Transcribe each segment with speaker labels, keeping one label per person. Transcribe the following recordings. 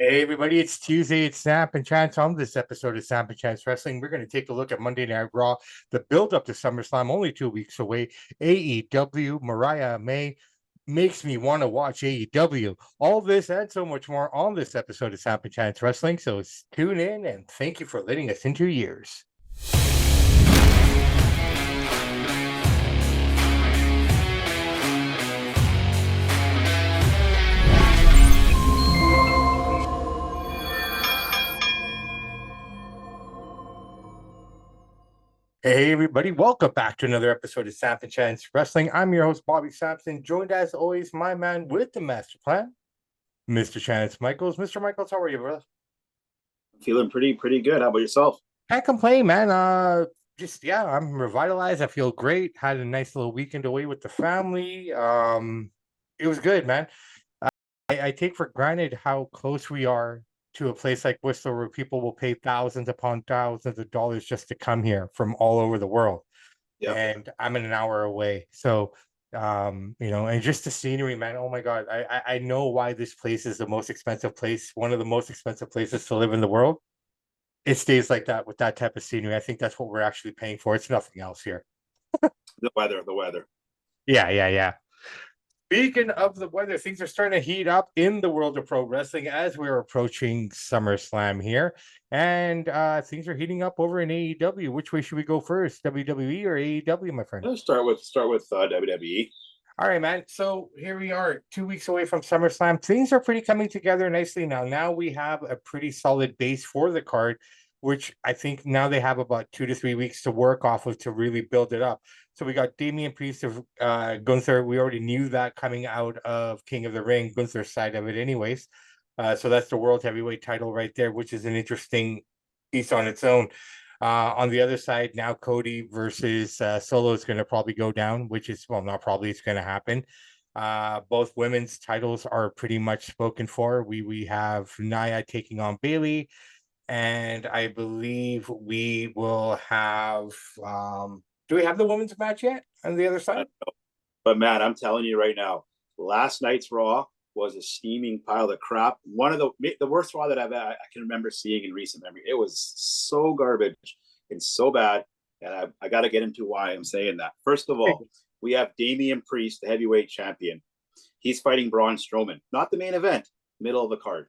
Speaker 1: Hey everybody, it's Tuesday. It's Samp&Chance. On this episode of Samp&Chance Wrestling, we're going to take a look at Monday Night Raw, the build up to SummerSlam, only 2 weeks away. AEW, Mariah May makes me want to watch AEW. All this and so much more on this episode of Samp&Chance Wrestling. So tune in and thank you for letting us into your ears. Hey everybody, welcome back to another episode of Samp&Chance Wrestling. I'm your host, Bobby Sampson, joined as always, my man with the master plan, Mr. Chance Michaels. Mr. Michaels, how are you, brother?
Speaker 2: Feeling pretty good. How about yourself?
Speaker 1: Can't complain, man. I'm revitalized. I feel great. Had a nice little weekend away with the family. It was good, man. I take for granted how close we are to a place like Whistler where people will pay thousands upon thousands of dollars just to come here from all over the world.
Speaker 2: Yeah.
Speaker 1: And I'm an hour away. So and just the scenery, man. Oh my God. I know why this place is the most expensive place, one of the most expensive places to live in the world. It stays like that with that type of scenery. I think that's what we're actually paying for. It's nothing else here.
Speaker 2: The weather.
Speaker 1: Yeah. Speaking of the weather, things are starting to heat up in the world of pro wrestling as we're approaching SummerSlam here. And things are heating up over in AEW. Which way should we go first? WWE or AEW, my friend?
Speaker 2: Let's start with WWE.
Speaker 1: All right, man. So here we are, 2 weeks away from SummerSlam. Things are pretty coming together nicely now. Now we have a pretty solid base for the card, which I think now they have about 2 to 3 weeks to work off of to really build it up. So we got Damian Priest of Gunther. We already knew that coming out of King of the Ring, Gunther's side of it, anyways. So that's the world heavyweight title right there, which is an interesting piece on its own. On the other side, now Cody versus Solo is going to probably go down, which is, well, not probably, it's going to happen. Both women's titles are pretty much spoken for. We have Nia taking on Bailey, and I believe we will have. Do we have the women's match yet on the other side?
Speaker 2: But man, I'm telling you right now, last night's Raw was a steaming pile of crap. One of the worst Raw that I can remember seeing in recent memory. It was so garbage and so bad, and I got to get into why I'm saying that. First of all, we have Damian Priest, the heavyweight champion. He's fighting Braun Strowman, not the main event, middle of the card.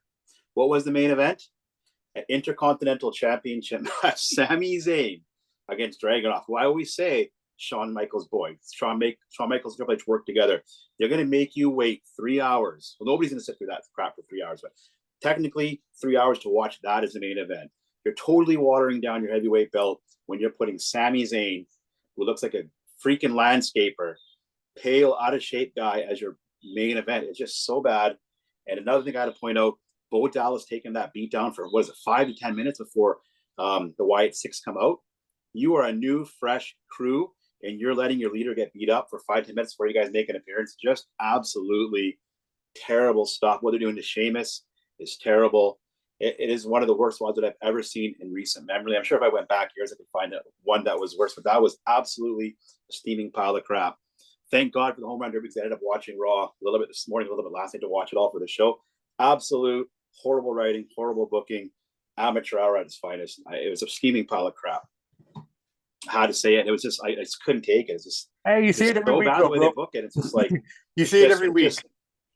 Speaker 2: What was the main event? An Intercontinental Championship match. Sami Zayn against Dragunov, who I always say Shawn Michaels' boy. Shawn Michaels and Triple H work together. They're going to make you wait 3 hours. Well, nobody's going to sit through that crap for 3 hours, but technically 3 hours to watch that as the main event. You're totally watering down your heavyweight belt when you're putting Sami Zayn, who looks like a freaking landscaper, pale, out of shape guy as your main event. It's just so bad. And another thing I got to point out, Bo Dallas taking that beat down for, 5 to 10 minutes before the Wyatt Six come out. You are a new, fresh crew, and you're letting your leader get beat up for 5 to 10 minutes before you guys make an appearance. Just absolutely terrible stuff. What they're doing to Sheamus is terrible. It is one of the worst ones that I've ever seen in recent memory. I'm sure if I went back years, I could find one that was worse, but that was absolutely a steaming pile of crap. Thank God for the home run derby because I ended up watching Raw a little bit this morning, a little bit last night to watch it all for the show. Absolute horrible writing, horrible booking, amateur hour at its finest. It was a steaming pile of crap. How to say it? It was just I just couldn't take it. It's just
Speaker 1: Hey, you see it every
Speaker 2: so
Speaker 1: week,
Speaker 2: bad
Speaker 1: though,
Speaker 2: the way
Speaker 1: bro.
Speaker 2: they book it. It's just like
Speaker 1: You see it every week.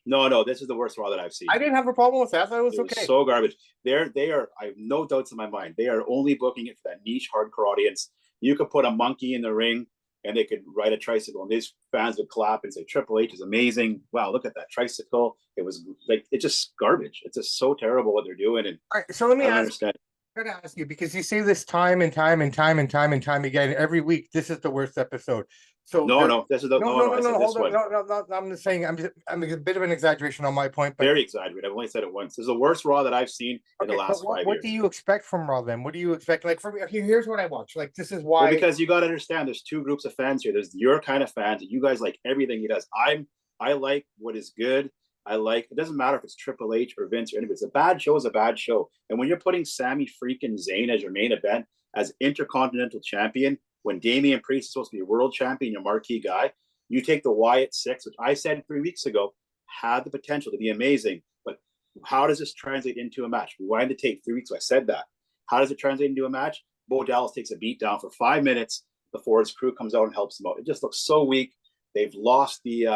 Speaker 2: No, this is the worst Raw that I've seen.
Speaker 1: I didn't have a problem with that. I thought it was okay.
Speaker 2: So garbage. They are. I have no doubts in my mind. They are only booking it for that niche hardcore audience. You could put a monkey in the ring, and they could ride a tricycle, and these fans would clap and say, "Triple H is amazing! Wow, look at that tricycle!" It was like it's just garbage. It's just so terrible what they're doing. And
Speaker 1: all right, so let me
Speaker 2: understand.
Speaker 1: I gotta ask you because you say this time and time again every week. This is the worst episode. So
Speaker 2: no, this is the
Speaker 1: no. Hold on, no. I'm just saying. I'm a bit of an exaggeration on my point, but
Speaker 2: very exaggerated. I've only said it once. This is the worst Raw that I've seen in the last 5 years.
Speaker 1: What do you expect from Raw then? What do you expect? Like for me, here's what I watch. Like this is why.
Speaker 2: Well, because you got to understand, there's two groups of fans here. There's your kind of fans, and you guys like everything he does. I like what is good. It doesn't matter if it's Triple H or Vince or anybody. It's a bad show is a bad show. And when you're putting Sami freaking Zayn as your main event, as Intercontinental Champion, when Damian Priest is supposed to be a world champion, your marquee guy, you take the Wyatt Six, which I said 3 weeks ago had the potential to be amazing, but How does this translate into a match? We wanted to take 3 weeks. So I said that. How does it translate into a match? Bo Dallas takes a beat down for 5 minutes before his crew comes out and helps him out. It just looks so weak. They've lost the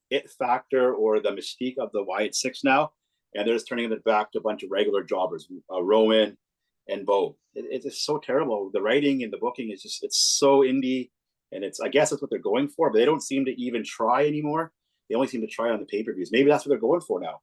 Speaker 2: it factor or the mystique of the Wyatt Six now, and they're just turning it back to a bunch of regular jobbers, Rowan and Bo. It's just so terrible. The writing and the booking is just, it's so indie, and I guess that's what they're going for, but they don't seem to even try anymore. They only seem to try on the pay-per-views. Maybe that's what they're going for now.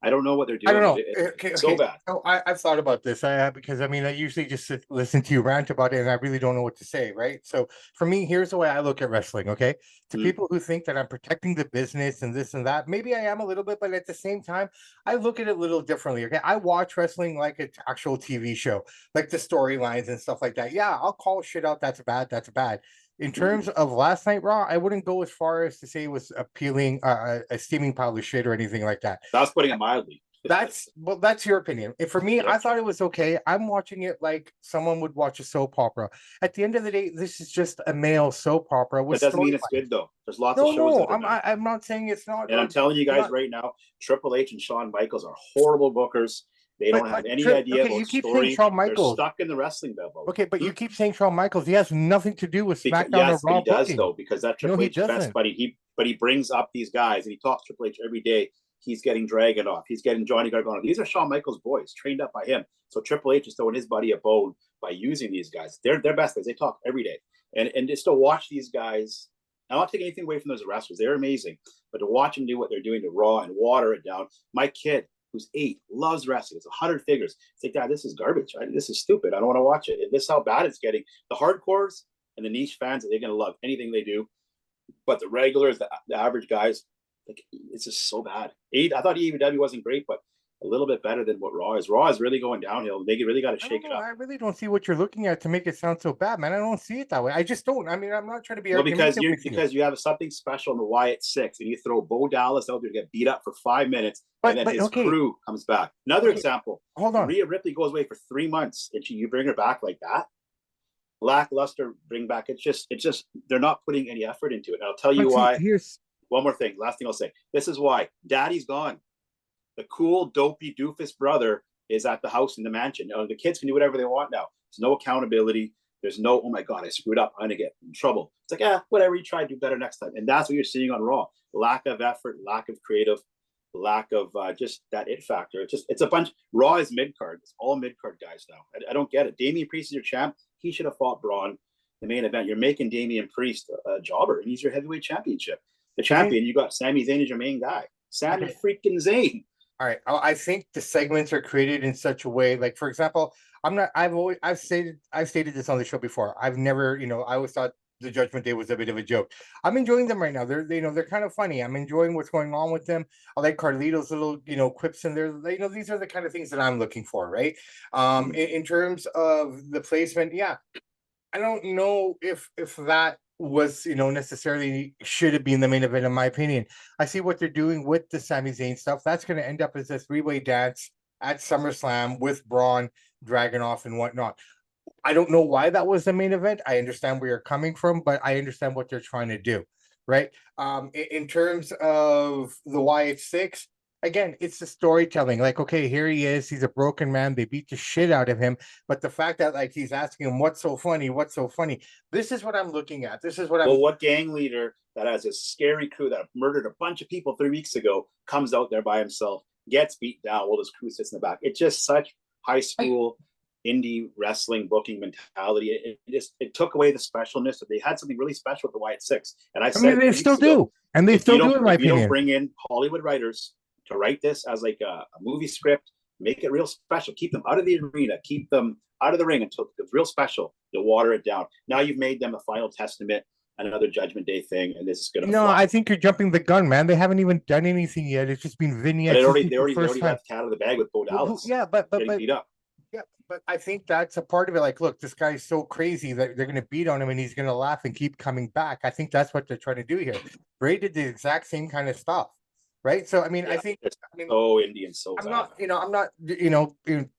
Speaker 2: I don't know what they're doing.
Speaker 1: I don't know.
Speaker 2: It's so bad.
Speaker 1: So I've thought about this because I mean, I usually just listen to you rant about it and I really don't know what to say, right? So for me, here's the way I look at wrestling, okay? To people who think that I'm protecting the business and this and that, maybe I am a little bit, but at the same time, I look at it a little differently, okay? I watch wrestling like an actual TV show, like the storylines and stuff like that. Yeah, I'll call shit out. That's bad. That's bad. In terms of last night Raw, I wouldn't go as far as to say it was appealing, a steaming pile of shit or anything like that.
Speaker 2: That's putting it mildly.
Speaker 1: That's your opinion. And for me, I thought it was okay. I'm watching it like someone would watch a soap opera. At the end of the day, this is just a male soap opera.
Speaker 2: That doesn't mean it's good though. There's lots of shows.
Speaker 1: No, I'm not saying it's not.
Speaker 2: And I'm telling you guys right now, Triple H and Shawn Michaels are horrible bookers. They don't have any idea about
Speaker 1: you keep
Speaker 2: story.
Speaker 1: saying Shawn Michaels.
Speaker 2: They're stuck in the wrestling bubble.
Speaker 1: Okay, but you keep saying Shawn Michaels. He has nothing to do with SmackDown or Raw.
Speaker 2: He does though, because that Triple H best buddy. But he brings up these guys and he talks Triple H every day. He's getting Dragon off. He's getting Johnny Gargano. These are Shawn Michaels' boys, trained up by him. So Triple H is throwing his buddy a bone by using these guys. They're best guys. They talk every day. And just to watch these guys, I'm not taking anything away from those wrestlers. They're amazing. But to watch them do what they're doing to Raw and water it down. My kid, who's 8, loves wrestling. It's 100 figures. It's like, Dad, this is garbage. This is stupid. I don't want to watch it. And this is how bad it's getting. The hardcores and the niche fans, they're going to love anything they do. But the regulars, the average guys, like, it's just so bad. I thought AEW wasn't great, but a little bit better than what Raw is. Raw is really going downhill. They really got to shake it up.
Speaker 1: I really don't see what you're looking at to make it sound so bad, man. I don't see it that way. I just don't. I mean, I'm not trying to be
Speaker 2: because you have something special in the Wyatt Six, and you throw Bo Dallas out there to get beat up for 5 minutes, and then his crew comes back. Another example. Hold on. Rhea Ripley goes away for 3 months, and you bring her back like that. Lackluster bring back. It's just they're not putting any effort into it. And I'll tell you why. One more thing. Last thing I'll say. This is why Daddy's gone. The cool, dopey, doofus brother is at the house in the mansion. The kids can do whatever they want now. There's no accountability. There's no, oh my God, I screwed up. I'm going to get in trouble. It's like, whatever, you try to do better next time. And that's what you're seeing on Raw. Lack of effort, lack of creative, lack of just that it factor. It's a bunch. Raw is mid-card. It's all mid-card guys now. I don't get it. Damian Priest is your champ. He should have fought Braun the main event. You're making Damian Priest a jobber, and he's your heavyweight championship. The champion, you got Sami Zayn as your main guy. Sami freaking Zayn.
Speaker 1: All right. I think the segments are created in such a way, like, for example, I've stated this on the show before. I've never, I always thought the Judgment Day was a bit of a joke. I'm enjoying them right now. They're kind of funny. I'm enjoying what's going on with them. I like Carlito's little, quips in there. These are the kind of things that I'm looking for, right? In terms of the placement, yeah, I don't know if that was necessarily should have been the main event in my opinion. I see what they're doing with the Sami Zayn stuff. That's going to end up as a 3-way dance at SummerSlam with Braun, Dragunov, and whatnot. I don't know why that was the main event. I understand where you're coming from, but I understand what they're trying to do, right? In terms of the Wyatt Six, again, it's the storytelling. Like, okay, here he is. He's a broken man. They beat the shit out of him. But the fact that, like, he's asking him, what's so funny? What's so funny? This is what I'm looking at. This is what
Speaker 2: what gang leader that has a scary crew that murdered a bunch of people 3 weeks ago comes out there by himself, gets beat down while his crew sits in the back? It's just such high school indie wrestling booking mentality. It took away the specialness. They had something really special with the Wyatt Six. And I said
Speaker 1: they still do. And they still do, in my opinion.
Speaker 2: You don't bring in Hollywood writers to write this as like a movie script, make it real special, keep them out of the arena, keep them out of the ring until it's real special. You'll water it down. Now you've made them a Final Testament, another Judgment Day thing, and this is going to
Speaker 1: fly. I think you're jumping the gun, man. They haven't even done anything yet. It's just been vignettes.
Speaker 2: They already got the cat out of the bag with Bo Dallas.
Speaker 1: Yeah, but
Speaker 2: beat up.
Speaker 1: Yeah, but I think that's a part of it. Like, look, this guy's so crazy that they're going to beat on him and he's going to laugh and keep coming back. I think that's what they're trying to do here. Bray did the exact same kind of stuff. Right. So, I mean, I think
Speaker 2: it's so Indian, so
Speaker 1: I'm not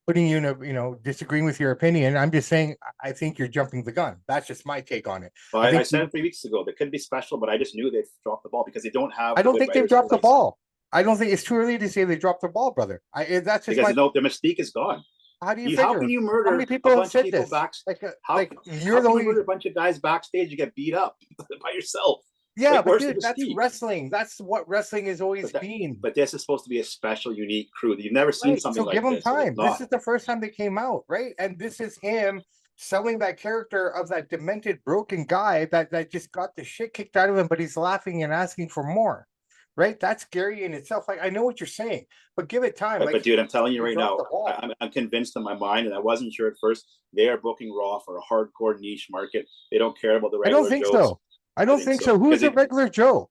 Speaker 1: putting you in disagreeing with your opinion. I'm just saying, I think you're jumping the gun. That's just my take on it.
Speaker 2: Well, I said it 3 weeks ago. They could be special, but I just knew they'd drop the ball because they don't have.
Speaker 1: I don't think they've dropped the ball. I don't think it's too early to say they dropped the ball, brother. That's just
Speaker 2: because
Speaker 1: my.
Speaker 2: no, the mystique is gone.
Speaker 1: How do you
Speaker 2: How can
Speaker 1: figure?
Speaker 2: you
Speaker 1: How many
Speaker 2: murder
Speaker 1: people
Speaker 2: a
Speaker 1: have
Speaker 2: bunch of
Speaker 1: said
Speaker 2: people
Speaker 1: this?
Speaker 2: back?
Speaker 1: Like
Speaker 2: How
Speaker 1: you're the
Speaker 2: can you
Speaker 1: only.
Speaker 2: murder a bunch of guys backstage and get beat up by yourself?
Speaker 1: Yeah,
Speaker 2: Like,
Speaker 1: but
Speaker 2: where's the
Speaker 1: dude, that's
Speaker 2: mystique?
Speaker 1: wrestling. That's what wrestling has always
Speaker 2: But that,
Speaker 1: been.
Speaker 2: but this is supposed to be a special, unique crew. You've never seen
Speaker 1: Right.
Speaker 2: something
Speaker 1: So give
Speaker 2: like
Speaker 1: him
Speaker 2: this, so it's
Speaker 1: time. This
Speaker 2: not.
Speaker 1: is the first time they came out, right? And this is him selling that character of that demented, broken guy that just got the shit kicked out of him, but he's laughing and asking for more. Right? That's scary in itself. Like I know what you're saying, but give it time.
Speaker 2: But
Speaker 1: Like
Speaker 2: dude, I'm telling you
Speaker 1: they
Speaker 2: right
Speaker 1: dropped
Speaker 2: now,
Speaker 1: the ball.
Speaker 2: I'm convinced in my mind, and I wasn't sure at first. They are booking Raw for a hardcore niche market. They don't care about the
Speaker 1: I don't
Speaker 2: regular
Speaker 1: think
Speaker 2: Joes.
Speaker 1: so. I
Speaker 2: I
Speaker 1: don't
Speaker 2: think
Speaker 1: think
Speaker 2: so
Speaker 1: so. Who's
Speaker 2: because
Speaker 1: a regular Joe?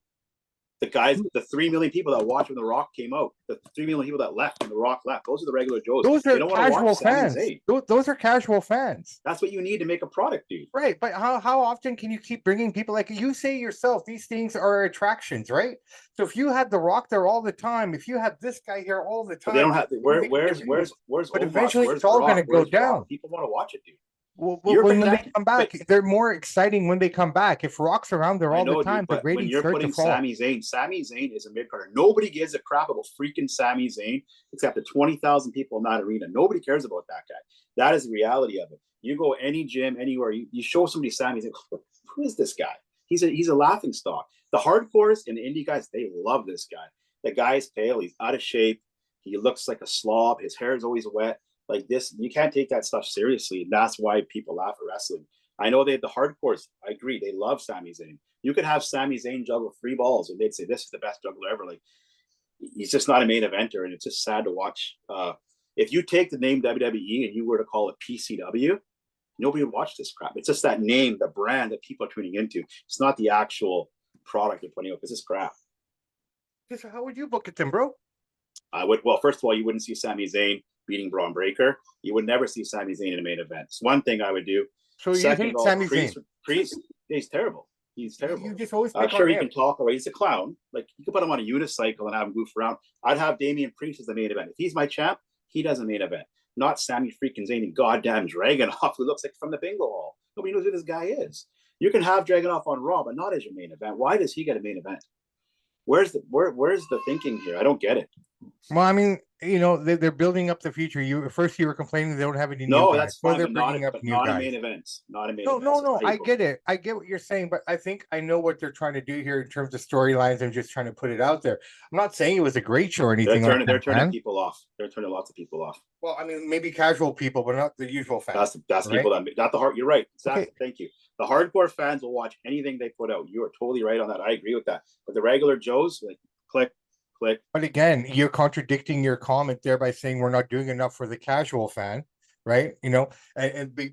Speaker 2: the guys, the 3 million people that watched when The Rock came out, the 3 million people that left when The Rock left, those are the regular Joes.
Speaker 1: Those
Speaker 2: They
Speaker 1: are
Speaker 2: don't want to watch
Speaker 1: casual
Speaker 2: Sami
Speaker 1: fans.
Speaker 2: Zayn.
Speaker 1: Those are casual fans.
Speaker 2: That's what you need to make a product, dude.
Speaker 1: Right, but how often can you keep bringing people like you say yourself? These things are attractions, right? So if you had The Rock there all the time, if you had this guy here all the
Speaker 2: But they
Speaker 1: time,
Speaker 2: don't have where's
Speaker 1: but
Speaker 2: Omos,
Speaker 1: eventually
Speaker 2: where's
Speaker 1: it's all going
Speaker 2: Brock,
Speaker 1: to go
Speaker 2: where's Rock?
Speaker 1: down.
Speaker 2: People want to watch it, dude.
Speaker 1: Well,
Speaker 2: You're
Speaker 1: when
Speaker 2: but
Speaker 1: they
Speaker 2: that
Speaker 1: come
Speaker 2: but
Speaker 1: back, they're more exciting when they come back. If Rock's around there
Speaker 2: I
Speaker 1: all the
Speaker 2: know, dude,
Speaker 1: time, the
Speaker 2: but when
Speaker 1: ratings
Speaker 2: you're
Speaker 1: start to
Speaker 2: putting
Speaker 1: fall.
Speaker 2: Sami Zayn is a mid carder. Nobody gives a crap about freaking Sami Zayn except the 20,000 people in that arena. Nobody cares about that guy. That is the reality of it. You go any gym, anywhere, you show somebody Sami Zayn, who is this guy? He's a laughing stock. The hardcores and the indie guys, they love this guy. The guy's pale, he's out of shape, he looks like a slob, his hair is always wet. Like this, you can't take that stuff seriously. And that's why people laugh at wrestling. I know the hardcores. I agree. They love Sami Zayn. You could have Sami Zayn juggle 3 balls, and they'd say this is the best juggler ever. Like he's just not a main eventer, and it's just sad to watch. If you take the name WWE and you were to call it PCW, nobody would watch this crap. It's just that name, the brand that people are tuning into. It's not the actual product they're putting out. This is crap.
Speaker 1: So how would you book it then, bro?
Speaker 2: I would. Well, first of all, you wouldn't see Sami Zayn beating Braun Breaker. You would never see Sami Zayn in a main event. It's one thing I would do.
Speaker 1: So you
Speaker 2: Second
Speaker 1: hate
Speaker 2: of all,
Speaker 1: Sami Zayn?
Speaker 2: Priest, he's terrible. He's terrible.
Speaker 1: You just always
Speaker 2: I'm
Speaker 1: pick
Speaker 2: sure
Speaker 1: on
Speaker 2: he
Speaker 1: him.
Speaker 2: can talk away. He's a clown. Like you could put him on a unicycle and have him goof around. I'd have Damian Priest as the main event. If he's my champ, he does a main event. Not Sami freaking Zayn and goddamn Dragunov, who looks like from the bingo hall. Nobody knows who this guy is. You can have Dragunov on Raw, but not as your main event. Why does he get a main event? Where's the thinking here? I don't get it.
Speaker 1: Well, I mean, they're building up the future. You were complaining they don't have any new
Speaker 2: No,
Speaker 1: guys.
Speaker 2: that's
Speaker 1: So
Speaker 2: fine,
Speaker 1: they're
Speaker 2: but
Speaker 1: bringing up new
Speaker 2: not a
Speaker 1: guys.
Speaker 2: main event. Not a main
Speaker 1: No,
Speaker 2: event.
Speaker 1: no. I get
Speaker 2: it.
Speaker 1: it. I get what you're saying, but I think I know what they're trying to do here in terms of storylines and just trying to put it out there. I'm not saying it was a great show or anything like that.
Speaker 2: They're turning
Speaker 1: Man.
Speaker 2: people off. They're turning lots of people off.
Speaker 1: Well, I mean, maybe casual people, but not the usual fans.
Speaker 2: That's
Speaker 1: right?
Speaker 2: people that not the hard. You're right. Exactly.
Speaker 1: Okay.
Speaker 2: Thank you. The hardcore fans will watch anything they put out. You are totally right on that. I agree with that. But the regular Joes, like click.
Speaker 1: But again, you're contradicting your comment there by saying we're not doing enough for the casual fan, right? And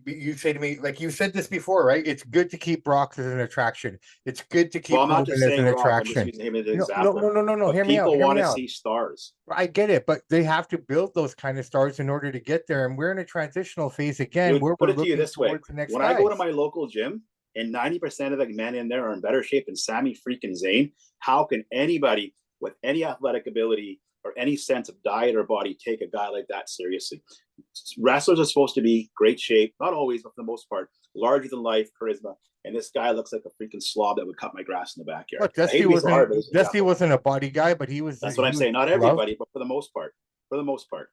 Speaker 1: you say to me, like you said this before, right? It's good to keep Brock as an attraction. It's good to keep
Speaker 2: Well, I'm not
Speaker 1: Roman
Speaker 2: just
Speaker 1: as
Speaker 2: saying
Speaker 1: an
Speaker 2: Rock. I'm just
Speaker 1: attraction.
Speaker 2: using him as an
Speaker 1: No,
Speaker 2: example.
Speaker 1: no.
Speaker 2: But
Speaker 1: Hear me out.
Speaker 2: people
Speaker 1: Hear
Speaker 2: want
Speaker 1: me
Speaker 2: to
Speaker 1: out.
Speaker 2: see stars.
Speaker 1: I get it, but they have to build those kind of stars in order to get there. And we're in a transitional phase again, where
Speaker 2: Put
Speaker 1: we're
Speaker 2: it to you
Speaker 1: looking
Speaker 2: this way:
Speaker 1: towards the next
Speaker 2: when
Speaker 1: guys.
Speaker 2: I go to my local gym, and 90% of the men in there are in better shape than Sami freaking Zayn, how can anybody with any athletic ability or any sense of diet or body take a guy like that seriously? Wrestlers are supposed to be great shape, not always, but for the most part, larger than life, charisma. And this guy looks like a freaking slob that would cut my grass in the backyard.
Speaker 1: Look, Dusty wasn't a body guy, but he was.
Speaker 2: That's what I'm saying. Not everybody, but for the most part. For the most part.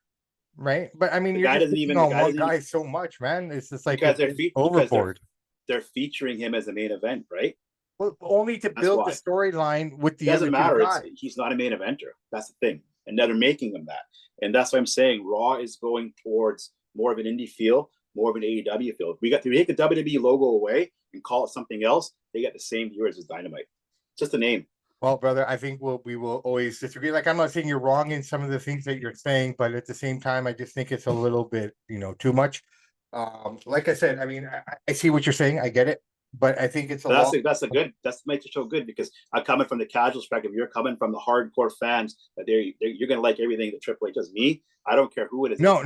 Speaker 1: Right, but I mean, you're just picking on one guy so much, man. It's just like
Speaker 2: because
Speaker 1: overboard.
Speaker 2: They're featuring him as a main event, right?
Speaker 1: Well, only to build the storyline with the other two guys.
Speaker 2: He's not a main eventer. That's the thing, and they're making him that, and that's what I'm saying. Raw is going towards more of an indie feel, more of an AEW feel. We take the WWE logo away and call it something else. They get the same viewers as Dynamite. Just a name.
Speaker 1: Well, brother, I think we will always disagree. Like, I'm not saying you're wrong in some of the things that you're saying, but at the same time, I just think it's a little bit, too much. Like I said, I mean, I see what you're saying. I get it, but I think it's
Speaker 2: that's makes the show good because I'm coming from the casual perspective. You're coming from the hardcore fans that you're gonna like everything that Triple H does. Me, I don't care who it is.
Speaker 1: No.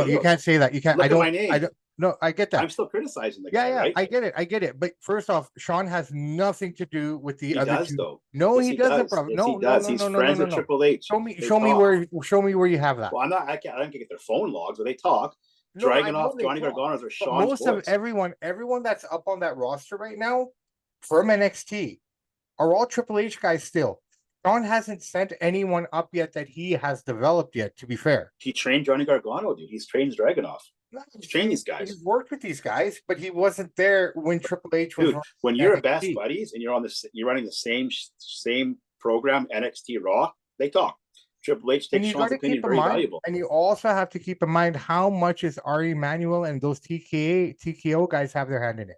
Speaker 1: You can't say that. You can't.
Speaker 2: Look at my name.
Speaker 1: No, I get that.
Speaker 2: I'm still criticizing the guy. Right?
Speaker 1: I get it. But first off, Sean has nothing to do with the other two.
Speaker 2: Though.
Speaker 1: No, yes, he doesn't.
Speaker 2: Yes, he does. He's friends with Triple H.
Speaker 1: Show me where you have that.
Speaker 2: Well, I don't get their phone logs where they talk. Dragunov, Johnny Gargano's, or Sean's
Speaker 1: most of everyone that's up on that roster right now from NXT are all Triple H guys still. Sean hasn't sent anyone up yet that he has developed yet, to be fair.
Speaker 2: He trained Johnny Gargano, dude. He's trained Dragunov.
Speaker 1: No,
Speaker 2: He's trained these guys.
Speaker 1: He's worked with these guys, but he wasn't there when Triple H was
Speaker 2: Dude, when you're best
Speaker 1: NXT.
Speaker 2: buddies and you're running the same program, NXT Raw, they talk. Triple H
Speaker 1: And
Speaker 2: takes
Speaker 1: you got
Speaker 2: Sean's
Speaker 1: to
Speaker 2: opinion
Speaker 1: keep in
Speaker 2: very
Speaker 1: mind,
Speaker 2: valuable.
Speaker 1: and you also have to keep in mind how much is Ari Emanuel and those TKO guys have their hand in it.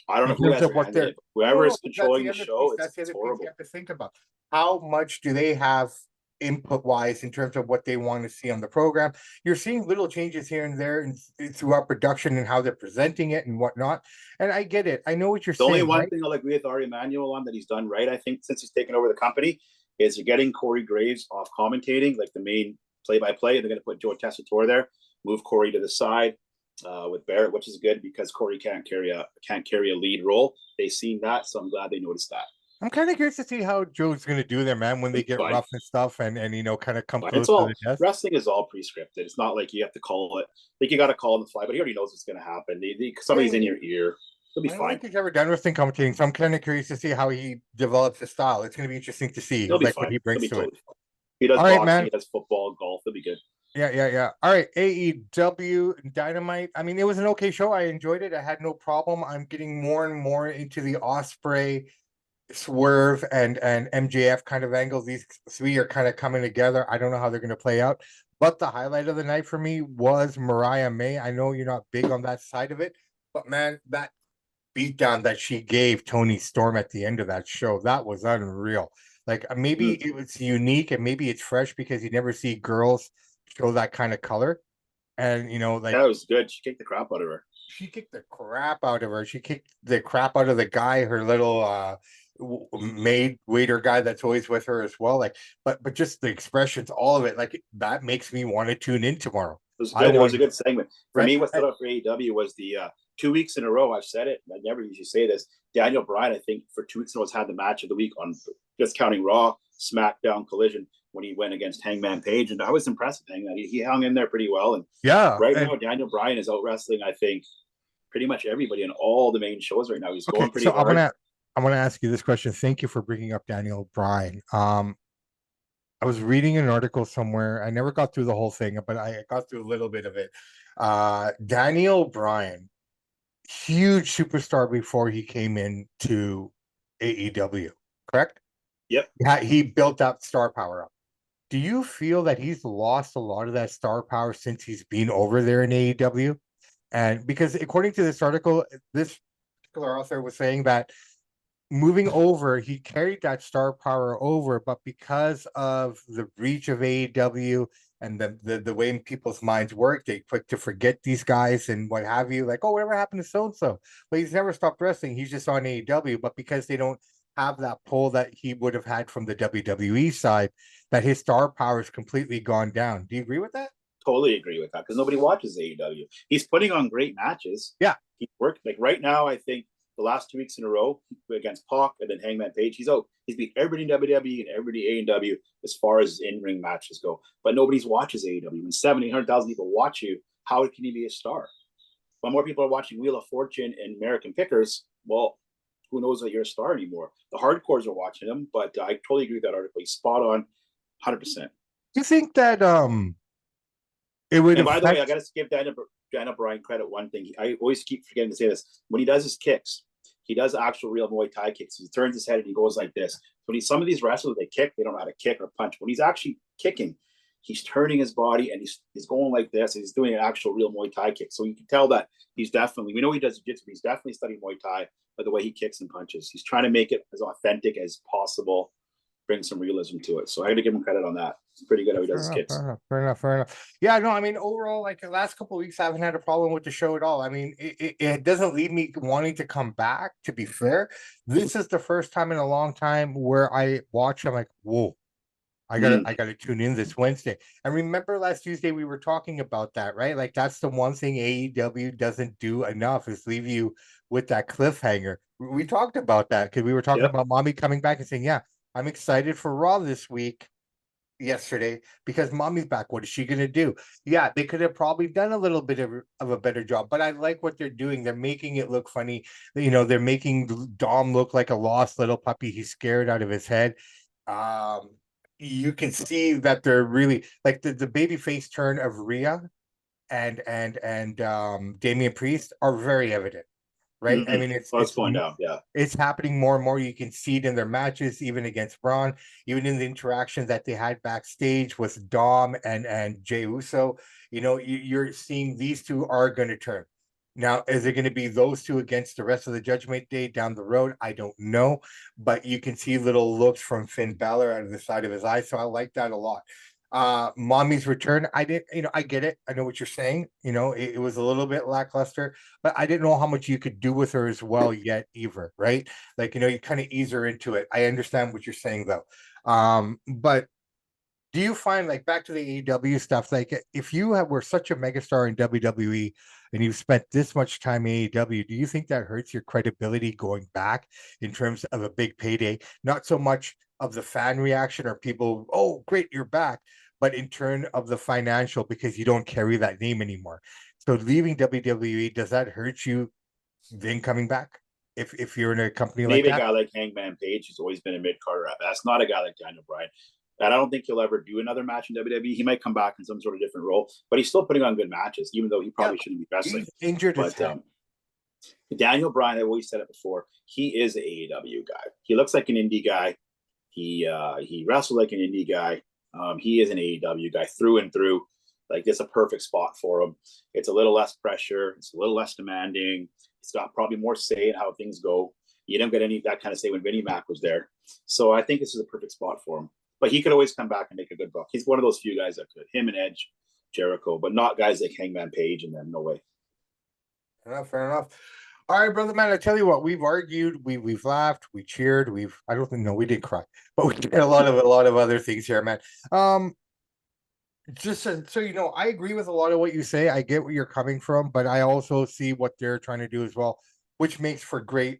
Speaker 2: I don't know
Speaker 1: In
Speaker 2: who
Speaker 1: terms
Speaker 2: has
Speaker 1: of
Speaker 2: their
Speaker 1: what
Speaker 2: hand in
Speaker 1: they're
Speaker 2: it. Whoever is
Speaker 1: that's
Speaker 2: controlling
Speaker 1: the
Speaker 2: the
Speaker 1: other
Speaker 2: show,
Speaker 1: piece. That's the
Speaker 2: it's
Speaker 1: other piece you
Speaker 2: horrible.
Speaker 1: have to think about. How much do they have input wise in terms of what they want to see on the program? You're seeing little changes here and there throughout production and how they're presenting it and whatnot. And I get it. I know what you're
Speaker 2: The only
Speaker 1: saying.
Speaker 2: one
Speaker 1: Right?
Speaker 2: thing I'll agree with Ari Emanuel on that he's done right, I think, since he's taken over the company, is you're getting Corey Graves off commentating, like the main play-by-play. They're going to put Joe Tessitore there, move Corey to the side with Barrett, which is good because Corey can't carry a lead role. They've seen that, so I'm glad they noticed that.
Speaker 1: I'm kind of curious to see how Joe's going to do there, man, when they get
Speaker 2: Fine.
Speaker 1: rough and stuff and kind of come
Speaker 2: But
Speaker 1: close
Speaker 2: it's
Speaker 1: to
Speaker 2: all
Speaker 1: the death.
Speaker 2: wrestling is all pre-scripted. It's not like you have to call it. Like you got to call on the fly, but he already knows what's going to happen. Somebody's in your ear. He'll be
Speaker 1: I don't
Speaker 2: fine.
Speaker 1: think he's ever done wrestling commentating, so I'm kind of curious to see how he develops his style. It's going to be interesting to see
Speaker 2: He'll be
Speaker 1: like
Speaker 2: fine.
Speaker 1: what he
Speaker 2: He'll
Speaker 1: brings
Speaker 2: be
Speaker 1: to
Speaker 2: totally
Speaker 1: it.
Speaker 2: fine. He does
Speaker 1: All right,
Speaker 2: boxing,
Speaker 1: man.
Speaker 2: he does football, golf. He'll be good.
Speaker 1: Yeah. All right, AEW Dynamite. I mean, it was an okay show. I enjoyed it. I had no problem. I'm getting more and more into the Osprey, Swerve, and MJF kind of angle. These three are kind of coming together. I don't know how they're going to play out. But the highlight of the night for me was Mariah May. I know you're not big on that side of it, but man, that beatdown that she gave Tony Storm at the end of that show, that was unreal. Like maybe it was unique and maybe it's fresh because you never see girls show that kind of color. And like
Speaker 2: Yeah, it was good. She kicked the crap out of her.
Speaker 1: she kicked the crap out of her. She kicked the crap out of the guy, her little maid waiter guy that's always with her as well. Like, but just the expressions, all of it, like that makes me want to tune in tomorrow.
Speaker 2: It was
Speaker 1: I
Speaker 2: good. It was
Speaker 1: want
Speaker 2: a good segment. For
Speaker 1: right.
Speaker 2: me, what stood out for AEW was the 2 weeks in a row. I've said it. I never usually say this. Daniel Bryan, I think, for 2 weeks in a row, has had the match of the week on just counting Raw, SmackDown, Collision when he went against Hangman Page, and I was impressed with Hangman. He hung in there pretty well. And
Speaker 1: Yeah,
Speaker 2: now, Daniel Bryan is out wrestling, I think, pretty much everybody in all the main shows right now. He's going pretty hard.
Speaker 1: I'm gonna ask you this question. Thank you for bringing up Daniel Bryan. I was reading an article somewhere. I never got through the whole thing, but I got through a little bit of it. Daniel Bryan, huge superstar before he came into AEW, correct?
Speaker 2: Yep.
Speaker 1: Yeah, he built that star power up. Do you feel that he's lost a lot of that star power since he's been over there in AEW? And because according to this article, this particular author was saying that moving over, he carried that star power over, but because of the reach of AEW and the way people's minds work, they quick to forget these guys and what have you. Like, oh, whatever happened to so and so? But he's never stopped wrestling. He's just on AEW. But because they don't have that pull that he would have had from the WWE side, that his star power is completely gone down. Do you agree with that?
Speaker 2: Totally agree with that because nobody watches AEW. He's putting on great matches.
Speaker 1: Yeah.
Speaker 2: He worked like right now, I think the last 2 weeks in a row against Pac and then Hangman Page. He's out. He's beat everybody in WWE and everybody AEW as far as in-ring matches go. But nobody watches AEW. When 700,000 people watch you, how can you be a star? When more people are watching Wheel of Fortune and American Pickers, well, who knows that you're a star anymore? The hardcores are watching them, but I totally agree with that article. He's spot on, 100%.
Speaker 1: You think that it would?
Speaker 2: And by the way, I got to give Daniel Bryan credit. One thing, I always keep forgetting to say this: when he does his kicks, he does actual real Muay Thai kicks. He turns his head and he goes like this. When some of these wrestlers they kick, they don't know how to kick or punch. When he's actually kicking, he's turning his body and he's going like this. And he's doing an actual real Muay Thai kick. So you can tell that we know he does jiu-jitsu, but he's definitely studying Muay Thai by the way he kicks and punches. He's trying to make it as authentic as possible, bring some realism to it. So I got to give him credit on that. It's pretty good how he does his kicks.
Speaker 1: Fair enough. Yeah, no, I mean, overall, like the last couple of weeks, I haven't had a problem with the show at all. I mean, it doesn't leave me wanting to come back, to be fair. This is the first time in a long time where I watch, I'm like, whoa, I gotta tune in this Wednesday. And remember last Tuesday, we were talking about that, right? Like that's the one thing AEW doesn't do enough is leave you with that cliffhanger. We talked about that because we were talking about Mommy coming back and saying, yeah, I'm excited for Raw this week. Yesterday because Mommy's back. What is she gonna do? Yeah, they could have probably done a little bit of a better job, but I like what they're doing. They're making it look funny. They're making Dom look like a lost little puppy. He's scared out of his head. Um, you can see that they're really like the baby face turn of Rhea and Damian Priest are very evident, right? I
Speaker 2: Mm-hmm.
Speaker 1: mean,
Speaker 2: Let's find out. Yeah.
Speaker 1: it's happening more and more. You can see it in their matches, even against Braun, even in the interaction that they had backstage with Dom and Jey Uso. You know, you're seeing these two are going to turn. Now, is it going to be those two against the rest of the Judgment Day down the road? I don't know, but you can see little looks from Finn Balor out of the side of his eye, so I like that a lot. Mommy's return, I didn't, I get it. I know what you're saying. It was a little bit lackluster, but I didn't know how much you could do with her as well yet either, right? Like, you kind of ease her into it. I understand what you're saying though. But do you find, like, back to the AEW stuff, like if you were such a megastar in WWE and you've spent this much time in AEW, do you think that hurts your credibility going back in terms of a big payday? Not so much of the fan reaction or people, oh, great, you're back, but in turn of the financial, because you don't carry that name anymore. So leaving WWE, does that hurt you then coming back if you're in a company like
Speaker 2: Maybe a
Speaker 1: that?
Speaker 2: guy like Hangman Page, who's always been a mid card rep. That's not a guy like Daniel Bryan. And I don't think he'll ever do another match in WWE. He might come back in some sort of different role, but he's still putting on good matches, even though he
Speaker 1: Yeah,
Speaker 2: probably shouldn't be wrestling.
Speaker 1: he's injured his
Speaker 2: But
Speaker 1: head.
Speaker 2: Daniel Bryan, I've always said it before, he is an AEW guy. He looks like an indie guy. He wrestled like an indie guy. He is an AEW guy through and through. Like, it's a perfect spot for him. It's a little less pressure. It's a little less demanding. He's got probably more say in how things go. You don't get any of that kind of say when Vinnie Mac was there. So I think this is a perfect spot for him. But he could always come back and make a good buck. He's one of those few guys that could. Him and Edge, Jericho, but not guys like Hangman Page and them. No way.
Speaker 1: Fair enough. All right, brother man. I tell you what, we've argued, we've laughed, we cheered, I don't think, no, we didn't cry, but we did a lot of other things here, man. Um, just so you know, I agree with a lot of what you say. I get where you're coming from, but I also see what they're trying to do as well, which makes for great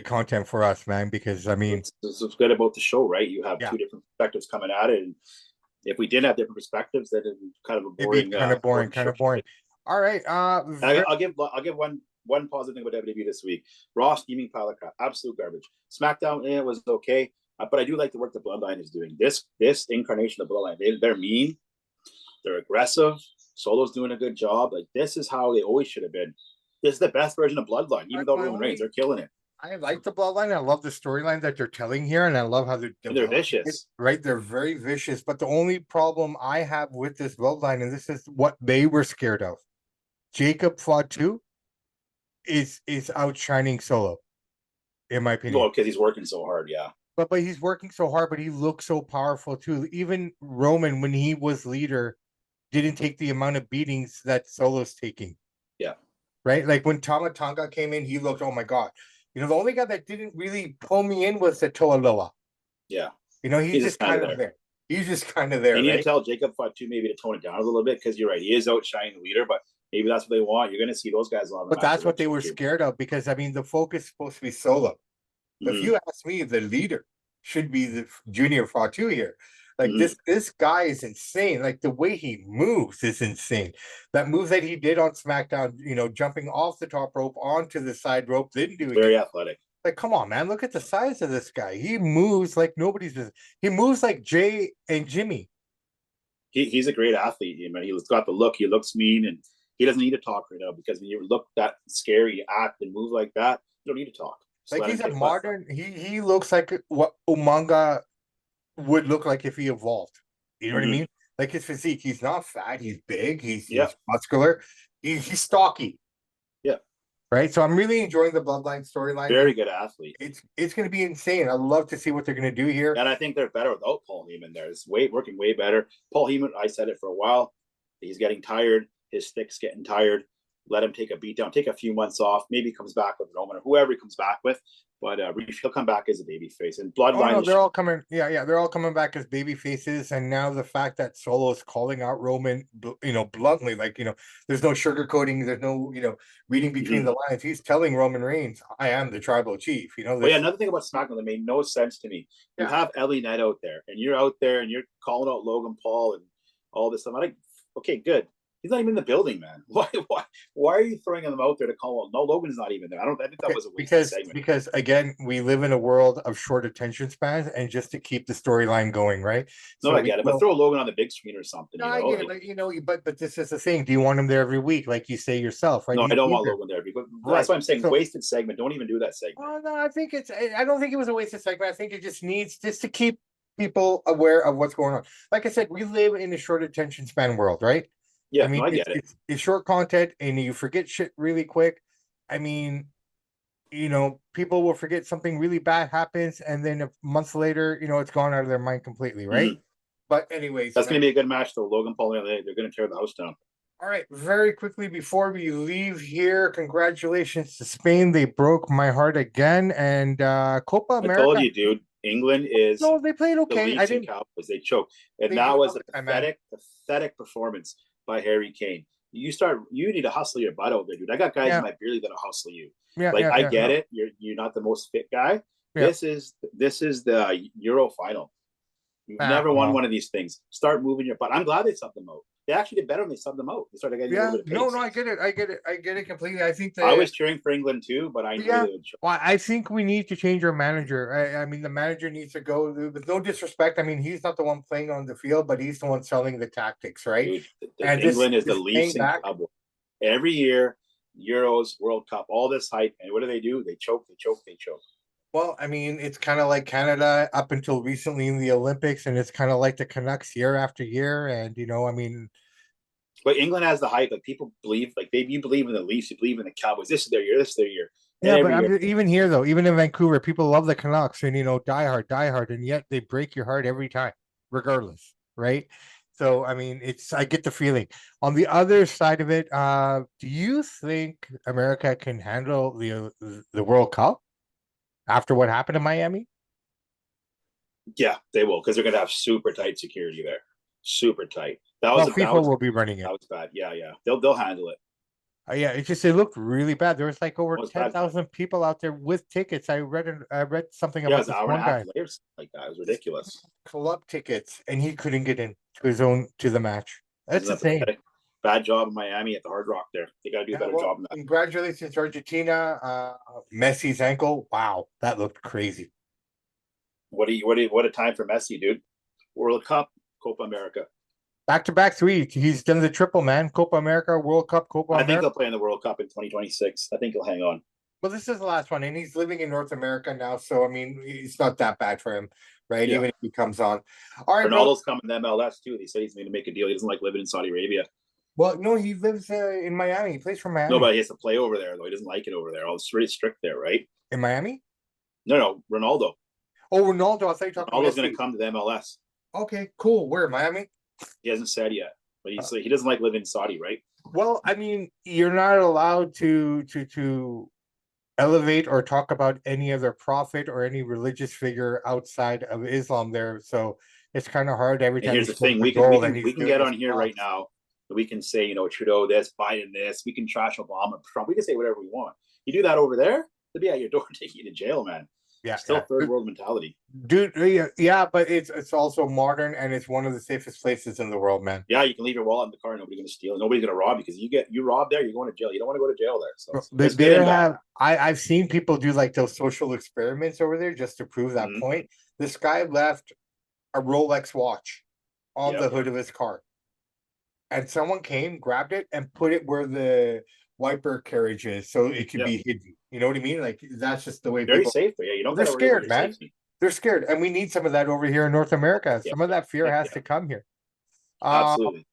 Speaker 1: content for us, man. Because I mean,
Speaker 2: What's good about the show, right? You have
Speaker 1: yeah,
Speaker 2: two different perspectives coming at it, and if we didn't have different perspectives, then it'd be kind of a
Speaker 1: it'd be
Speaker 2: boring,
Speaker 1: kind of boring,
Speaker 2: boring
Speaker 1: kind
Speaker 2: show.
Speaker 1: of boring. All right,
Speaker 2: I'll give one positive thing about WWE this week. Raw steaming pile of crap, absolute garbage. SmackDown, it was okay, but I do like the work the Bloodline is doing. This incarnation of Bloodline, they're mean, they're aggressive. Solo's doing a good job. Like, this is how they always should have been. This is the best version of Bloodline, even though Roman Reigns, they're killing it.
Speaker 1: I like the bloodline. I love the storyline that they're telling here, and I love how they're
Speaker 2: And they're
Speaker 1: developing it.
Speaker 2: vicious.
Speaker 1: Right, they're very vicious. But the only problem I have with this bloodline, and this is what they were scared of, Jacob Fatu is outshining Solo, in my opinion.
Speaker 2: Well, because he's working so hard, yeah.
Speaker 1: But he's working so hard, but he looks so powerful too. Even Roman, when he was leader, didn't take the amount of beatings that Solo's taking.
Speaker 2: Yeah.
Speaker 1: Right, like when Tama Tonga came in, he looked, oh my god. The only guy that didn't really pull me in was the Toa Loa.
Speaker 2: Yeah.
Speaker 1: He's just kind of there. He's just kind of there.
Speaker 2: You need
Speaker 1: right?
Speaker 2: to tell Jacob Fatu maybe to tone it down a little bit, because you're right. He is outshining the leader, but maybe that's what they want. You're going to see those guys on the
Speaker 1: But that's what they were scared of, because I mean, the focus is supposed to be Solo. If you ask me, the leader should be the Junior Fatu here. Like, this guy is insane. Like, the way he moves is insane. That move that he did on SmackDown, jumping off the top rope onto the side rope, didn't do it.
Speaker 2: Very athletic.
Speaker 1: Like, come on, man. Look at the size of this guy. He moves like nobody's business. He moves like Jay and Jimmy.
Speaker 2: He's a great athlete. I mean, he's got the look. He looks mean, and he doesn't need to talk right now, because when you look that scary, act and move like that, you don't need to talk.
Speaker 1: Just like, he's a modern. He looks like what Umaga would look like if he evolved. You know what I mean? Like, his physique. He's not fat. He's big. He's muscular. He's stocky.
Speaker 2: Yeah.
Speaker 1: Right. So I'm really enjoying the Bloodline storyline.
Speaker 2: Very good athlete.
Speaker 1: It's going to be insane. I love to see what they're going to do here.
Speaker 2: And I think they're better without Paul Heyman there. It's working way better. Paul Heyman, I said it for a while. He's getting tired. His stick's getting tired. Let him take a beat down, take a few months off. Maybe he comes back with Roman or whoever he comes back with. But he'll come back as a baby face. And Bloodline.
Speaker 1: Oh, no, they're all coming. Yeah, they're all coming back as baby faces. And now the fact that Solo is calling out Roman, bluntly, like, there's no sugarcoating. There's no, reading between the lines. He's telling Roman Reigns, "I am the tribal chief."
Speaker 2: But yeah, another thing about SmackDown that made no sense to me. You have Ellie Knight out there, and you're out there, and you're calling out Logan Paul and all this stuff. I'm like, okay, good. He's not even in the building, man. Why are you throwing him out there to call? No, Logan's not even there. I think that was a wasted segment.
Speaker 1: Because again, we live in a world of short attention spans, and just to keep the storyline going, right?
Speaker 2: No,
Speaker 1: So
Speaker 2: I get it, but throw Logan on the big screen or something.
Speaker 1: no, I get it, but this is the thing. Do you want him there every week, like you say yourself, right?
Speaker 2: No, I don't want Logan there. But that's why I'm saying wasted segment. Don't even do that segment.
Speaker 1: Oh no, I don't think it was a wasted segment. I think it just needs just to keep people aware of what's going on. Like I said, we live in a short attention span world, right?
Speaker 2: Yeah,
Speaker 1: I mean,
Speaker 2: no, I get it.
Speaker 1: It's short content, and you forget shit really quick. I mean, people will forget something really bad happens, and then a month later, it's gone out of their mind completely, right?
Speaker 2: Mm-hmm.
Speaker 1: But anyways,
Speaker 2: that's going to be a good match, though. Logan Paul, they're going to tear the house down.
Speaker 1: All right, very quickly before we leave here, congratulations to Spain. They broke my heart again, and Copa America.
Speaker 2: I told you, dude. England is.
Speaker 1: No, they played okay.
Speaker 2: The Leafs and Cowboys, they choked, and that was a pathetic performance by Harry Kane. You need to hustle your butt out there, dude. I got guys in my beer league that'll hustle you. I get it. You're not the most fit guy. Yeah. This is the Euro final. You've never won one of these things. Start moving your butt. I'm glad they subbed them out. They actually did better when they subbed them out. They started getting a little bit of pace.
Speaker 1: No, I get it completely. I think
Speaker 2: I was cheering for England too, but I knew they would show.
Speaker 1: Well, I think we need to change our manager. I mean, the manager needs to go. With no disrespect, I mean, he's not the one playing on the field, but he's the one selling the tactics, right?
Speaker 2: Dude, England is the Leafs and Cowboys. Every year, Euros, World Cup, all this hype, and what do? They choke.
Speaker 1: Well, I mean, it's kind of like Canada up until recently in the Olympics, and it's kind of like the Canucks year after year. And I mean,
Speaker 2: but England has the hype. Like people believe, you believe in the Leafs, you believe in the Cowboys. This is their year.
Speaker 1: Yeah, but even here though, even in Vancouver, people love the Canucks and die hard, and yet they break your heart every time, regardless, right? So I mean, I get the feeling. On the other side of it, do you think America can handle the World Cup after what happened in Miami?
Speaker 2: Yeah, they will, because they're going to have super tight security there. Super tight. FIFA
Speaker 1: will be running it.
Speaker 2: That was bad. Yeah. They'll handle it.
Speaker 1: Yeah, it looked really bad. There was like over 10,000 people out there with tickets. I read something about this one guy.
Speaker 2: Like that. It was ridiculous.
Speaker 1: Club tickets, and he couldn't get in to the match. That's insane.
Speaker 2: Bad job in Miami at the Hard Rock there. They got to do a better job than that.
Speaker 1: Congratulations, Argentina. Messi's ankle. Wow, that looked crazy.
Speaker 2: What a time for Messi, dude. World Cup, Copa America.
Speaker 1: Back-to-back three. He's done the triple, man. Copa America, World Cup, Copa America.
Speaker 2: I think he'll play in the World Cup in 2026. I think he'll hang on.
Speaker 1: Well, this is the last one, and he's living in North America now, so I mean, it's not that bad for him, right? Yeah. Even if he comes on.
Speaker 2: All right, Ronaldo's coming to MLS too. He said he's going to make a deal. He doesn't like living in Saudi Arabia.
Speaker 1: Well, no, he lives in Miami. He plays for Miami.
Speaker 2: No, but he has to play over there, though. He doesn't like it over there. It's really strict there, right?
Speaker 1: In Miami?
Speaker 2: No, Ronaldo.
Speaker 1: Oh, Ronaldo. I thought you were talking about
Speaker 2: Ronaldo's going to come to the MLS.
Speaker 1: Okay, cool. Where, Miami?
Speaker 2: He hasn't said yet, but he doesn't like living in Saudi, right?
Speaker 1: Well, I mean, you're not allowed to elevate or talk about any other prophet or any religious figure outside of Islam there, so it's kind of hard every time.
Speaker 2: And here's the thing: we can get on here right now. We can say, Trudeau this, Biden this. We can trash Obama, Trump. We can say whatever we want. You do that over there, they'll be at your door taking you to jail, man. Yeah, still third world mentality,
Speaker 1: dude. Yeah, but it's also modern, and it's one of the safest places in the world, man.
Speaker 2: Yeah, you can leave your wallet in the car. Nobody's going to steal. Nobody's going to rob you, because you rob there, you're going to jail. You don't want to go to jail there. So
Speaker 1: I've seen people do like those social experiments over there just to prove that point. This guy left a Rolex watch on the hood of his car, and someone came, grabbed it, and put it where the wiper carriage is, so it could be hidden. You know what I mean? Like, that's just the way.
Speaker 2: Very safe. Yeah, you don't.
Speaker 1: They're scared, man. They're scared, and we need some of that over here in North America. Some of that fear has to come here.
Speaker 2: Absolutely.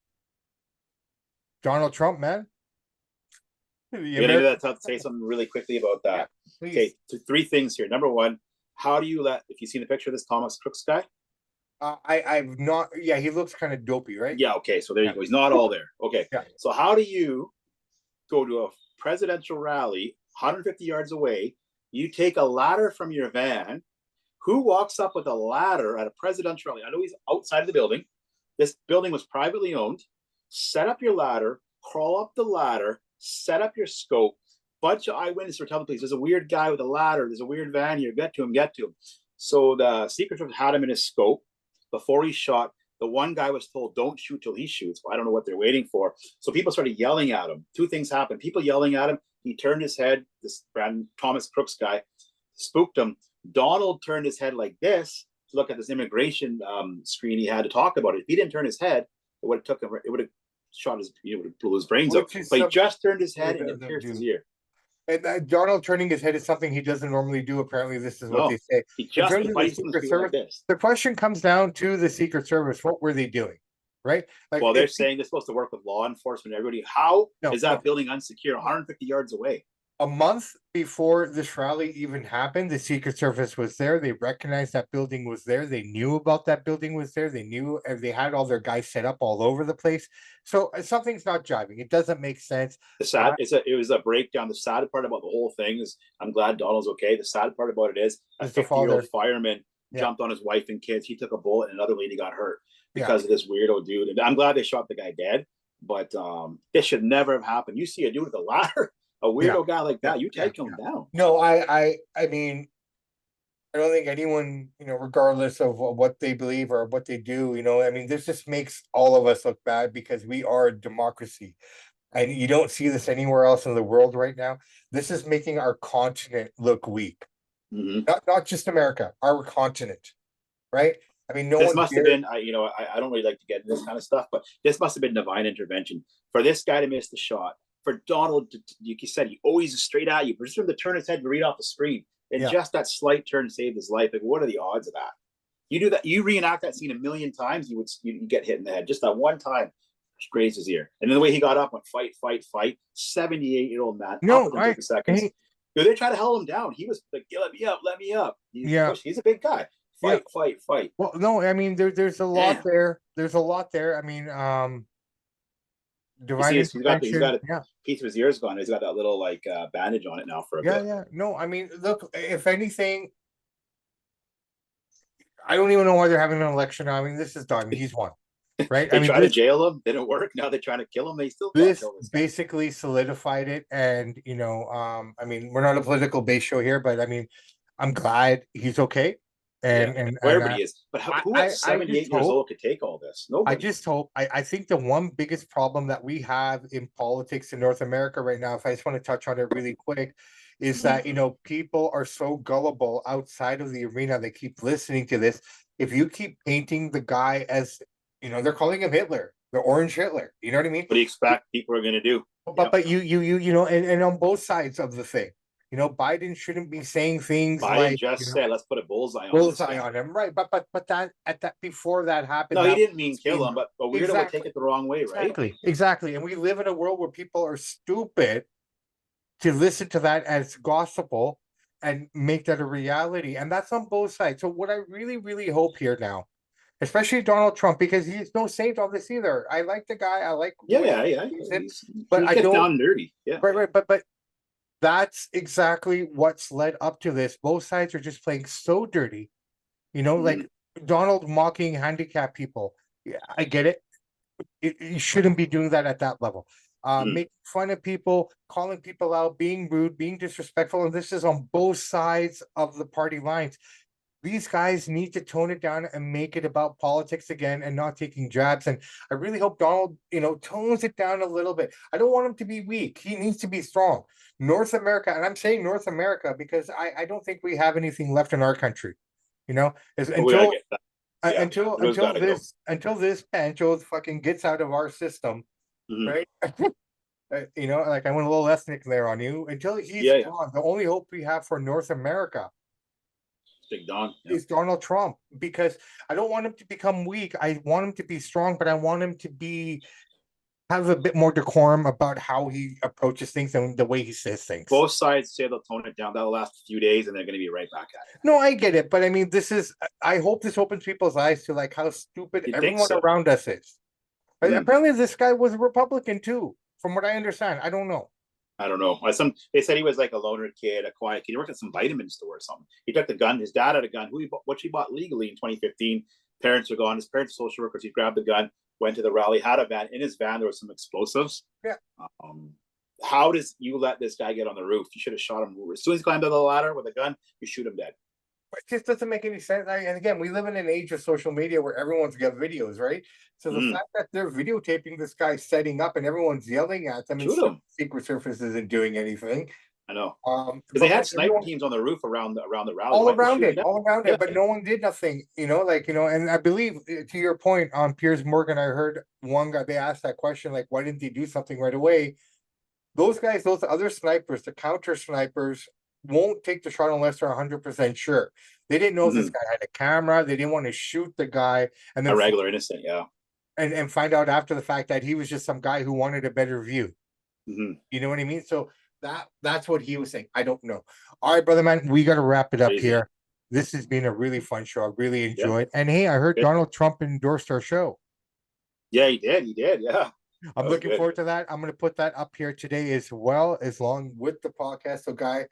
Speaker 1: Donald Trump, man.
Speaker 2: Say something really quickly about that. Yeah, okay, three things here. Number one, how do you if you see the picture of this Thomas Crooks guy?
Speaker 1: I've not. Yeah, he looks kind of dopey, right?
Speaker 2: Yeah. Okay, so there you go. He's not all there. Okay. Yeah. So how do you go to a presidential rally 150 yards away? You take a ladder from your van. Who walks up with a ladder at a presidential rally? I know he's outside of the building. This building was privately owned. Set up your ladder, crawl up the ladder, set up your scope. Bunch of eyewitnesses were telling the police, there's a weird guy with a ladder. There's a weird van here. Get to him. So the Secret Service had him in his scope before he shot. The one guy was told, don't shoot till he shoots. Well, I don't know what they're waiting for. So people started yelling at him. Two things happened. People yelling at him. He turned his head. This Brandon Thomas Crooks guy spooked him. Donald turned his head like this to look at this immigration screen he had to talk about it. If he didn't turn his head, it would have took him. It would have shot his. He would have blew his brains out. But he just turned his head and it pierced his ear.
Speaker 1: And Donald turning his head is something he doesn't normally do. Apparently, this is what they say.
Speaker 2: He just
Speaker 1: in terms of the Secret Service, like the question comes down to the Secret Service. What were they doing? Right?
Speaker 2: Like, well, they're saying they're supposed to work with law enforcement. Everybody, how is that building unsecure 150 yards away?
Speaker 1: A month before this rally even happened, the Secret Service was there. They recognized that building was there. They knew about that building was there. They knew, and they had all their guys set up all over the place. So something's not jiving. It doesn't make sense.
Speaker 2: The sad, it was a breakdown. The sad part about the whole thing is, I'm glad Donald's okay. The sad part about it is, a 50-year-old fireman jumped on his wife and kids. He took a bullet, and another lady got hurt because of this weirdo dude. And I'm glad they shot the guy dead, but this should never have happened. You see a dude with a ladder. A weirdo guy like that, you take him down.
Speaker 1: No, I mean, I don't think anyone, regardless of what they believe or what they do, I mean, this just makes all of us look bad because we are a democracy. And you don't see this anywhere else in the world right now. This is making our continent look weak. Not just America, our continent, right? I mean,
Speaker 2: this must have been, I don't really like to get into this kind of stuff, but this must have been divine intervention. For this guy to miss the shot, for Donald, like you said, he always is straight at you. For him to turn his head and read off the screen, and just that slight turn saved his life. Like, what are the odds of that? You do that, you reenact that scene a million times, you get hit in the head. Just that one time, grazed his ear. And then the way he got up, went fight. 78-year-old man.
Speaker 1: No,
Speaker 2: I seconds. They try to hold him down. He was like, let me up. He's a big guy. Fight.
Speaker 1: Well, no, I mean, there's a lot there. There's a lot there. I mean,
Speaker 2: he's got a piece of his ears gone. He's got that little bandage on it now for a bit.
Speaker 1: Yeah. No, I mean, look, if anything, I don't even know why they're having an election. I mean, this is done. He's won, right?
Speaker 2: They tried to jail him, didn't work. Now they're trying to kill him. They still
Speaker 1: this basically solidified it. And I mean, we're not a political based show here, but I mean, I'm glad he's okay. And
Speaker 2: everybody is, but who at 78 years old could take all this? Nobody.
Speaker 1: I just hope. I think the one biggest problem that we have in politics in North America right now, if I just want to touch on it really quick, is that people are so gullible outside of the arena. They keep listening to this. If you keep painting the guy as, they're calling him Hitler, the Orange Hitler. You know what I mean?
Speaker 2: What do you expect people are going to do?
Speaker 1: But and on both sides of the thing. Biden shouldn't be saying things
Speaker 2: Biden just said, let's put a bullseye on
Speaker 1: him. Right. But that before that happened.
Speaker 2: No, he didn't mean kill him, but a weirdo would take it the wrong way, right?
Speaker 1: Exactly. And we live in a world where people are stupid to listen to that as gospel and make that a reality. And that's on both sides. So what I really, really hope here now, especially Donald Trump, because he's no saint on this either. I like the guy. I like
Speaker 2: but I don't down dirty. Yeah.
Speaker 1: Right. But that's exactly what's led up to this. Both sides are just playing so dirty, like Donald mocking handicapped people. Yeah, I get it. You shouldn't be doing that at that level. Making fun of people, calling people out, being rude, being disrespectful. And this is on both sides of the party lines. These guys need to tone it down and make it about politics again and not taking jabs. And I really hope Donald, tones it down a little bit. I don't want him to be weak. He needs to be strong. North America, and I'm saying North America because I don't think we have anything left in our country. Until this Pancho fucking gets out of our system, right? Like I went a little ethnic there on you. Until he's gone, the only hope we have for North America
Speaker 2: Big Don
Speaker 1: is Donald Trump, because I don't want him to become weak. I want him to be strong, but I want him to have a bit more decorum about how he approaches things and the way he says things.
Speaker 2: Both sides say they'll tone it down. That'll last a few days, and they're going to be right back at it.
Speaker 1: No, I get it, but I mean, I hope this opens people's eyes to like how stupid everyone around us is. Apparently, this guy was a Republican too, from what I understand. I don't know.
Speaker 2: They said he was like a loner kid, a quiet kid. He worked at some vitamin store or something. He took the gun. His dad had a gun, which he bought legally in 2015. Parents were gone. His parents are social workers. He grabbed the gun, went to the rally, had a van. In his van, there was some explosives.
Speaker 1: Yeah.
Speaker 2: How does you let this guy get on the roof? You should have shot him. As soon as he climbed up the ladder with a gun, you shoot him dead.
Speaker 1: It just doesn't make any sense. And again, we live in an age of social media where everyone's got videos, right? So the
Speaker 2: Mm,
Speaker 1: fact that they're videotaping this guy setting up and everyone's yelling at them, and
Speaker 2: shoot
Speaker 1: still
Speaker 2: him.
Speaker 1: Secret Service isn't doing anything.
Speaker 2: I know. Because they
Speaker 1: But
Speaker 2: had
Speaker 1: like
Speaker 2: sniper
Speaker 1: everyone,
Speaker 2: teams on the roof around the rally. Why didn't they shoot him down?
Speaker 1: all around
Speaker 2: Yeah.
Speaker 1: it, but no one did nothing, and I believe to your point on Piers Morgan, I heard one guy, they asked that question, like, why didn't they do something right away? Those guys, those other snipers, the counter snipers, won't take the shot unless they're 100% sure. They didn't know if this
Speaker 2: Mhm.
Speaker 1: guy had a camera. They didn't want to shoot the guy and
Speaker 2: A
Speaker 1: then
Speaker 2: regular innocent. Yeah.
Speaker 1: and find out after the fact that he was just some guy who wanted a better view.
Speaker 2: Hmm.
Speaker 1: You know what I mean? So that's what he was saying. I don't know. All right, brother man, we got to wrap it up
Speaker 2: Crazy.
Speaker 1: here. This has been a really fun show. I really
Speaker 2: Yeah.
Speaker 1: enjoyed. And hey, I heard
Speaker 2: Good.
Speaker 1: Donald Trump endorsed our show.
Speaker 2: Yeah, he did. He did. Yeah.
Speaker 1: I'm
Speaker 2: That was
Speaker 1: looking
Speaker 2: good.
Speaker 1: forward to that. I'm going to put that up here today as well, as long with the podcast. So, guys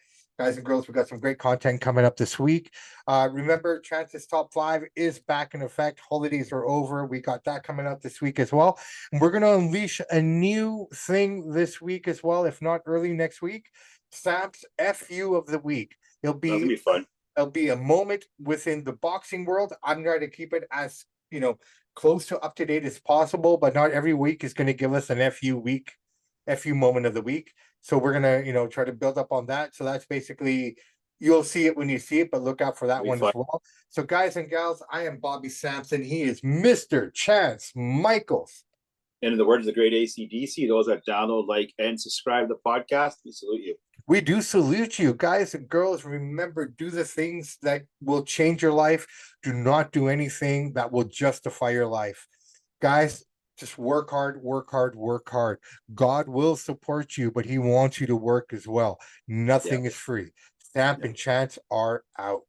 Speaker 1: and girls, we got some great content coming up this week. Remember, Chance's top 5 is back in effect. Holidays are over. We got that coming up this week as well. And we're going to unleash a new thing this week as well, if not early next week. Samp's FU of the week. It'll
Speaker 2: That was gonna
Speaker 1: be
Speaker 2: be fun.
Speaker 1: It'll be a moment within the boxing world. I'm trying to keep it as close to up to date as possible, but not every week is going to give us an FU week, FU moment of the week. So we're gonna try to build up on that. So that's basically, you'll see it when you see it, but look out for that
Speaker 2: It'll be
Speaker 1: one
Speaker 2: fun.
Speaker 1: as well. So guys and gals, I am Bobby Sampson. He is Mr. Chance Michaels.
Speaker 2: And in the words of the great ACDC, those that download, like, and subscribe to the podcast, we salute you.
Speaker 1: We do salute you, guys and girls. Remember, do the things that will change your life. Do not do anything that will justify your life. Guys, just work hard, work hard, work hard. God will support you, but He wants you to work as well.
Speaker 2: Yeah.
Speaker 1: Nothing is free. Samp
Speaker 2: Yeah.
Speaker 1: and Chance are out.